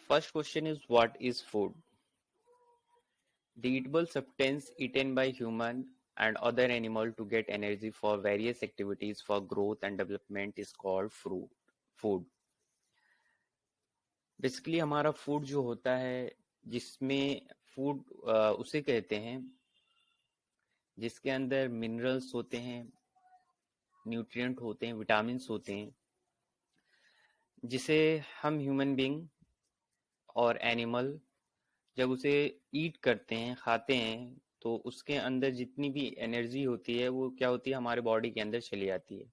First question is, what is food? The eatable substance eaten by human and other animal to get energy for various activities for growth and development is called food. Basically हमारा food जो होता है, जिसमें food उसे कहते हैं जिसके अंदर मिनरल्स होते हैं, न्यूट्रिएंट होते हैं, विटामिन्स होते हैं, जिसे हम ह्यूमन बीइंग और एनिमल जब उसे ईट करते हैं, खाते हैं, तो उसके अंदर जितनी भी एनर्जी होती है वो क्या होती है, हमारे बॉडी के अंदर चली आती है,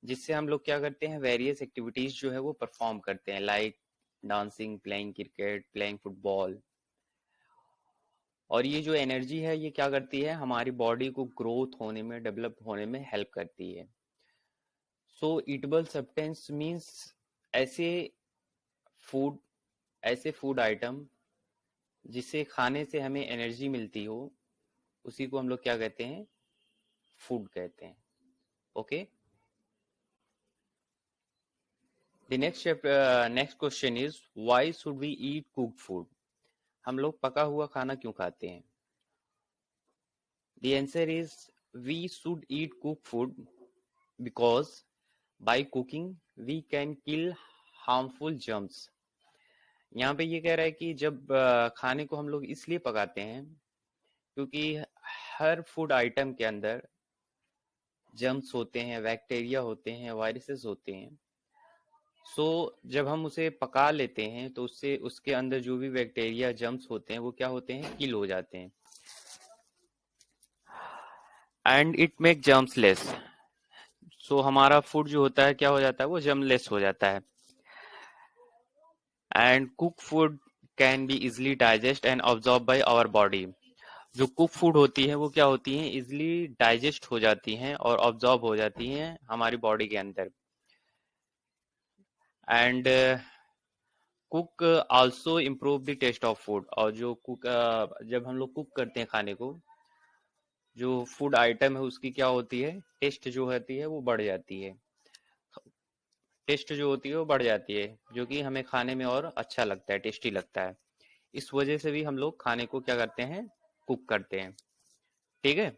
जिससे हम लोग क्या करते हैं, वेरियस एक्टिविटीज जो है वो परफॉर्म करते हैं, like dancing, playing cricket, playing football. और ये जो एनर्जी है ये क्या करती है, हमारी बॉडी को ग्रोथ होने में, डेवलप होने में हेल्प करती है। सो ईटेबल सब्सटेंस मीन्स ऐसे फूड ऐसे फूड आइटम जिसे खाने से हमें एनर्जी मिलती हो, उसी को हम लोग क्या कहते हैं, फूड कहते हैं। Okay, the next question is, why should we eat cooked food? हम लोग पका हुआ खाना क्यों खाते हैं? The answer is, we should eat cooked food because by cooking we can kill harmful germs. यहाँ पे ये कह रहा है कि जब खाने को हम लोग इसलिए पकाते हैं क्योंकि हर फूड आइटम के अंदर जर्म्स होते हैं, बैक्टीरिया होते हैं, वायरसेस होते हैं। सो जब हम उसे पका लेते हैं तो उससे उसके अंदर जो भी बैक्टीरिया, जर्म्स होते हैं वो क्या होते हैं, किल हो जाते हैं, and it make germs less. So हमारा फूड जो होता है क्या हो जाता है, वो जर्म लेस हो जाता है। And cook food can be easily digest and absorb by our body. जो कुक फूड होती है वो क्या होती हैं, इजिली डाइजेस्ट हो जाती हैं और ऑब्जॉर्ब हो जाती हैं हमारी बॉडी के अंदर। And cook also improve the taste of food. और जो जब हम लोग कुक करते हैं खाने को, जो फूड आइटम है उसकी क्या होती है, टेस्ट जो होती है वो बढ़ जाती है, टेस्ट जो होती है वो बढ़ जाती है, जो कि हमें खाने में और अच्छा लगता है, टेस्टी लगता है। इस वजह से भी हम लोग खाने को क्या करते हैं, कुक करते हैं। ठीक है,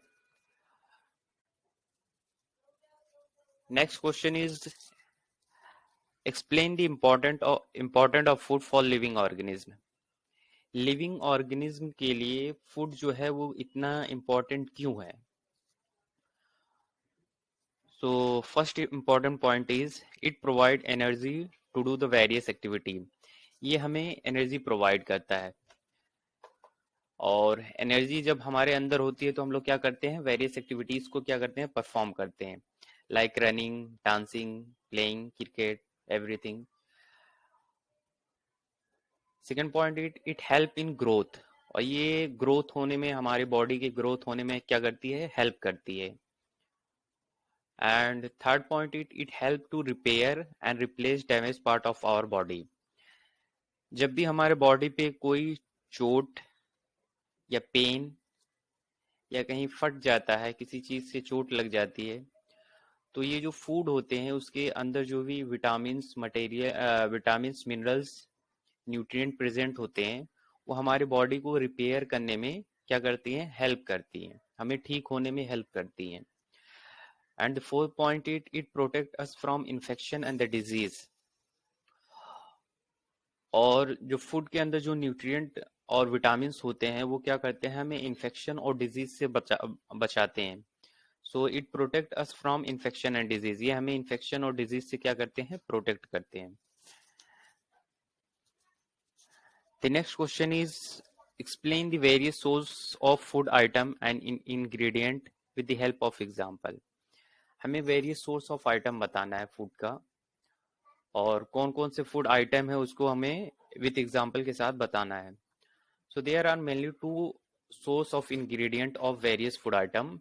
next question is, explain the important of food for living organism. Living organism के लिए फूड जो है वो इतना इम्पोर्टेंट क्यों है? So first important point is, it provide energy to do the various activity. ये हमें एनर्जी प्रोवाइड करता है, और एनर्जी जब हमारे अंदर होती है तो हम लोग क्या करते हैं, वेरियस एक्टिविटीज को क्या करते हैं, परफॉर्म करते हैं, like running, dancing, playing cricket, everything. Second point, it help in growth. और ये ग्रोथ होने में, हमारी बॉडी के ग्रोथ होने में क्या करती है, हेल्प करती है। And third point, it help to repair and replace damage part of our body. जब भी हमारे बॉडी पे कोई चोट या पेन या कहीं फट जाता है, किसी चीज से चोट लग जाती है, तो ये जो फूड होते हैं उसके अंदर जो भी विटामिन्स, मिनरल्स, न्यूट्रिएंट प्रेजेंट होते हैं, वो हमारी बॉडी को रिपेयर करने में क्या करती हैं, हेल्प करती हैं, हमें ठीक होने में हेल्प करती हैं। And the fourth point, it protect us from infection and the disease. और जो फूड के अंदर जो न्यूट्रिएंट और विटामिन्स होते हैं वो क्या करते हैं, हमें इन्फेक्शन और डिजीज से बचाते हैं। So it protect us from infection and disease. ये हमें इन्फेक्शन और डिजीज से क्या करते हैं, प्रोटेक्ट करते हैं। The next question is, explain the various source of food item and ingredient with the help of example. हमें various source of item बताना है फूड का, और कौन कौन से फूड आइटम है उसको हमें with example के साथ बताना है। So there are mainly two source of ingredient of various food item.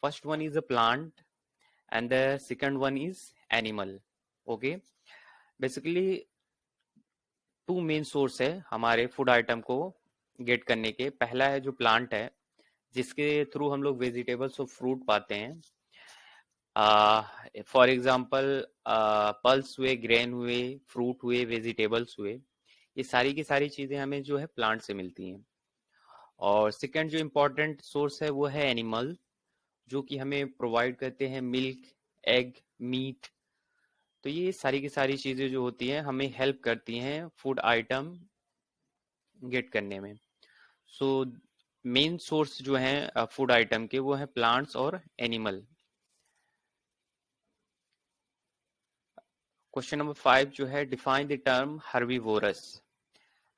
First one is a plant and the second one is animal. Okay, basically two main source है हमारे food item को gate करने के। पहला है जो plant है, जिसके थ्रू हम लोग वेजिटेबल्स और फ्रूट पाते हैं। फॉर एग्जांपल पल्स हुए, ग्रेन हुए, फ्रूट हुए, वेजिटेबल्स हुए, ये सारी की सारी चीजें हमें जो है प्लांट से मिलती हैं। और सेकंड जो इम्पोर्टेंट सोर्स है वो है एनिमल, जो कि हमें प्रोवाइड करते हैं मिल्क, एग, मीट। तो ये सारी की सारी चीजें जो होती हैं हमें हेल्प करती हैं फूड आइटम गेट करने में। सो मेन सोर्स जो है फूड आइटम के वो है प्लांट्स और एनिमल। क्वेश्चन नंबर 5 जो है, define the term herbivorous.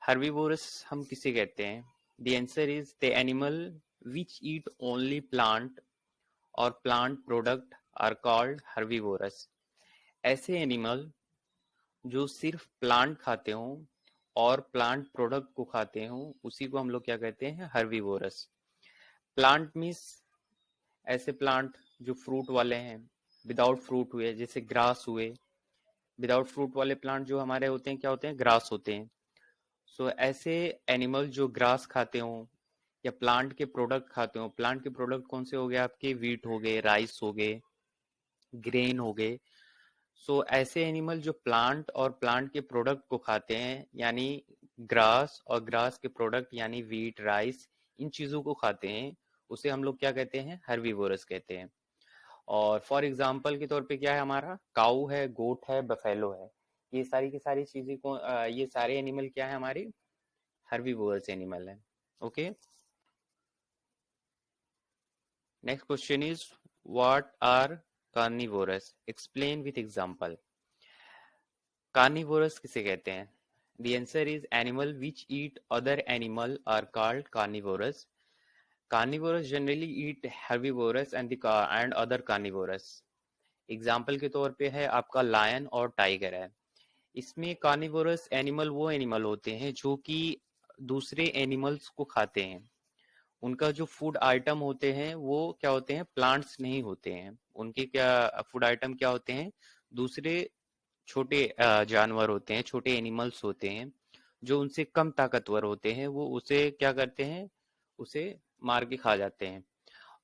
Herbivorous हम किसे कहते हैं? The answer is the animal which eat only plant और plant product are called herbivorous. ऐसे एनिमल जो सिर्फ प्लांट खाते हों और प्लांट प्रोडक्ट को खाते हों, उसी को हम लोग क्या कहते हैं? हर्बीवोरस। प्लांट मीन्स ऐसे प्लांट जो फ्रूट वाले हैं, विदाउट फ्रूट हुए जैसे ग्रास हुए। विदाउट फ्रूट वाले प्लांट जो हमारे होते हैं क्या होते हैं? ग्रास होते हैं। सो ऐसे एनिमल जो ग्रास खाते हों या प्लांट के प्रोडक्ट खाते हो। प्लांट के प्रोडक्ट कौन से हो गए आपके? वीट हो गए, राइस हो गए, ग्रेन हो गए। सो ऐसे एनिमल जो प्लांट और प्लांट के प्रोडक्ट को खाते हैं, यानी ग्रास और ग्रास के प्रोडक्ट यानी वीट, राइस, इन चीजों को खाते हैं, उसे हम लोग क्या कहते हैं? हर्बीवोरस कहते हैं। और फॉर एग्जाम्पल के तौर पे क्या है हमारा? काऊ है, गोट है, बफेलो है। ये सारी की सारी चीजें को ये सारे एनिमल क्या है हमारी? हर्बीवोरस एनिमल है। Okay. Next question is, what are carnivorous? Explain with example. Carnivorous किसे कहते हैं? The answer is animal which eat other animal are called carnivorous. Carnivorous generally eat herbivores and other carnivores। Example के तौर पे है आपका lion और tiger है। इसमें कार्निवोरस एनिमल वो एनिमल होते हैं जो कि दूसरे एनिमल्स को खाते हैं। उनका जो फूड आइटम होते हैं वो क्या होते हैं? प्लांट्स नहीं होते हैं। उनके क्या फूड आइटम क्या होते हैं? दूसरे छोटे जानवर होते हैं, छोटे एनिमल्स होते हैं जो उनसे कम ताकतवर होते हैं। वो उसे क्या करते हैं? उसे मार के खा जाते हैं।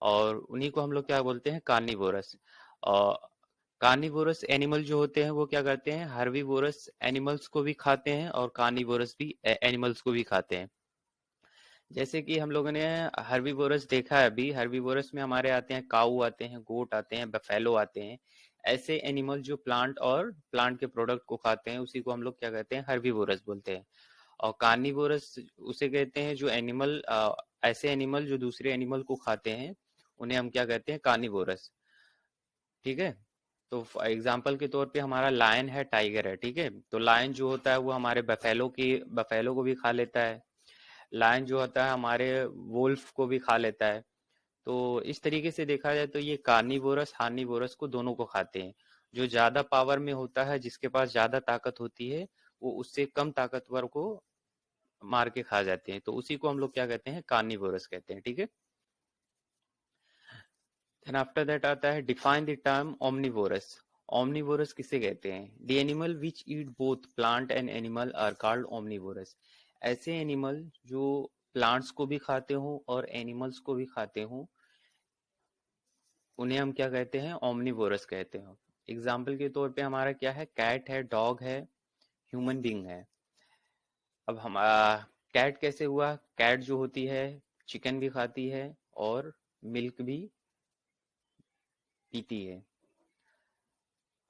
और उन्हीं को हम लोग क्या बोलते हैं? कार्निवोरस। और कार्निवोरस एनिमल जो होते हैं वो क्या करते हैं? हर्बीवोरस एनिमल्स को भी खाते हैं और कार्निवोरस भी एनिमल्स को भी खाते हैं। जैसे कि हम लोगों ने हर्बीवोरस देखा है अभी। हर्बीवोरस में हमारे आते हैं काऊ, आते हैं गोट, आते हैं बफेलो, आते हैं ऐसे एनिमल जो प्लांट और प्लांट के प्रोडक्ट को खाते हैं, उसी को हम लोग क्या कहते हैं? हर्बीवोरस बोलते हैं। और कार्निवोरस उसे कहते हैं जो एनिमल ऐसे एनिमल जो दूसरे एनिमल को खाते हैं, उन्हें हम क्या कहते हैं? कार्निवोरस। ठीक है। तो एग्जाम्पल के तौर पे हमारा लायन है, टाइगर है। ठीक है। तो लायन जो होता है वो हमारे बफेलो को भी खा लेता है। लायन जो होता है हमारे वुल्फ को भी खा लेता है। तो इस तरीके से देखा जाए तो ये कार्निवोरस हार्निवोरस को दोनों को खाते हैं। जो ज्यादा पावर में होता है, जिसके पास ज्यादा ताकत होती है, वो उससे कम ताकतवर को मार के खा जाते हैं। तो उसी को हम लोग क्या कहते हैं? कार्निवोरस कहते हैं। ठीक है। देन आफ्टर दैट आता है, define the term omnivorous. Omnivorous किसे कहते हैं? The animal which eat both plant and animal are called omnivorous. ऐसे एनिमल जो प्लांट्स को भी खाते हो और एनिमल्स को भी खाते हो, उन्हें हम क्या कहते हैं? ओमनिवोरस कहते हैं। एग्जाम्पल के तौर पे हमारा क्या है? कैट है, डॉग है, ह्यूमन बींग है। अब हम कैट कैसे हुआ? कैट जो होती है चिकन भी खाती है और मिल्क भी पीती है,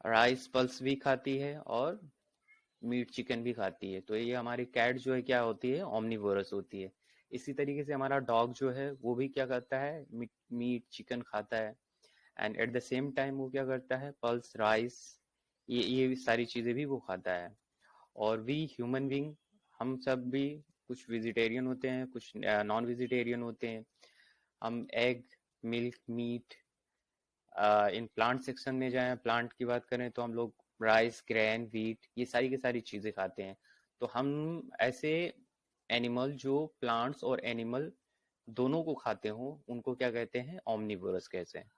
राइस पल्स भी खाती है और मीट चिकन भी खाती है। तो ये हमारी कैट जो है क्या होती है? ओमनिवोरस होती है। इसी तरीके से हमारा डॉग जो है वो भी क्या करता है? मीट चिकन खाता है। And at the same time वो क्या करता है? पल्स, राइस, ये सारी चीजें भी वो खाता है। और वी ह्यूमन बींग, हम सब भी कुछ वेजिटेरियन होते हैं, कुछ नॉन वेजिटेरियन होते हैं। हम egg, milk, meat, in plant section में जाएं, प्लांट की बात करें तो हम लोग राइस, ग्रेन, व्हीट, ये सारी की सारी चीजें खाते हैं। तो हम ऐसे एनिमल जो प्लांट्स और एनिमल दोनों को खाते हो, उनको क्या कहते हैं? ओमनिवोरस कहते हैं।